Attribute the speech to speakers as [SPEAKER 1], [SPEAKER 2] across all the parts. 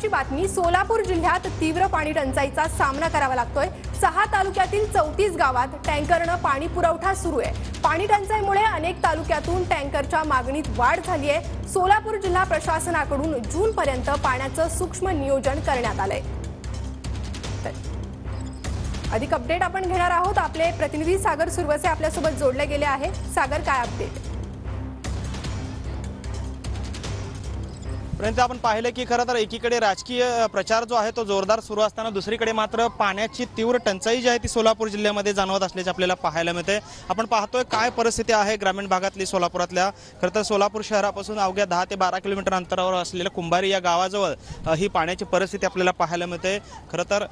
[SPEAKER 1] महत्त्वाची बातमी, सोलापूर जिल्ह्यात तीव्र पाणी टंचाईचा सामना करावा लागतोय। 6 तालुक्यातील 34 गावात टँकरनं पाणी पुरवठा सुरू आहे। पाणी टंचाईमुळे अनेक तालुक्यातून टँकरच्या मागणीत वाढ झाली आहे। सोलापूर जिल्हा प्रशासनाकडून जूनपर्यंत पाण्याचं सूक्ष्म नियोजन करण्यात आलंय। अधिक अपडेट आपण घेणार आहोत। आपले प्रतिनिधी सागर सुरवसे आपल्यासोबत जोडले गेले आहे। सागर, काय अपडेट?
[SPEAKER 2] पर्यंत आपण पाहिलं की खरं तर एकीकडे राजकीय प्रचार जो आहे तो जोरदार सुरू असताना दुसरीकडे मात्र पाण्याची तीव्र टंचाई जी आहे ती सोलापूर जिल्ह्यामध्ये जाणवत असल्याचे आपल्याला पाहायला मिळते। आपण पाहतोय काय परिस्थिती आहे ग्रामीण भागातली सोलापुरातल्या। खरं तर सोलापूर शहरापासून अवघ्या 10 ते 12 किलोमीटर अंतरावर असलेल्या कुंभारी या गावाजवळ ही पाण्याची परिस्थिती आपल्याला पाहायला मिळते। खरं तर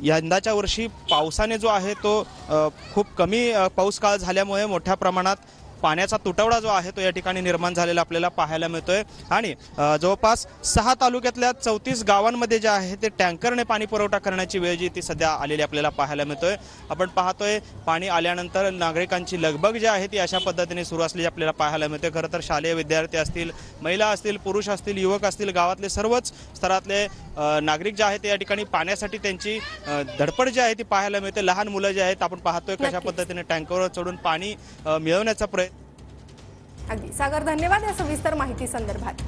[SPEAKER 2] यंदाच्या वर्षी पावसाने जो आहे तो खूप कमी पाऊस काळ झाल्यामुळे मोठ्या प्रमाणात पाण्याचा तुटवडा जो आहे तो या ठिकाणी निर्माण झालेला आपल्याला पाहायला मिळतोय आणि जवळपास 6 तालुक्यातल्या 34 गावांमध्ये जे आहे ते टँकरने पाणी पुरवठा करण्याची वेळ जी ती सध्या आलेली आपल्याला पाहायला मिळतोय। आपण पाहतोय पाणी आल्यानंतर नागरिकांची लगबग जी आहे ती अशा पद्धतीने सुरू असलेली आपल्याला पाहायला मिळते। खरं तर शालेय विद्यार्थी असतील, महिला असतील, पुरुष असतील, युवक असतील, गावातले सर्वच स्तरातले नागरिक जे आहेत ते या ठिकाणी पाण्यासाठी त्यांची धडपड जी आहे ती पाहायला मिळते। लहान मुलं जे आहेत आपण पाहतोय कशा पद्धतीने टँकरवर चढून पाणी मिळवण्याचा प्रयत्न।
[SPEAKER 1] अगदी सागर, धन्यवाद या सविस्तर माहिती संदर्भात।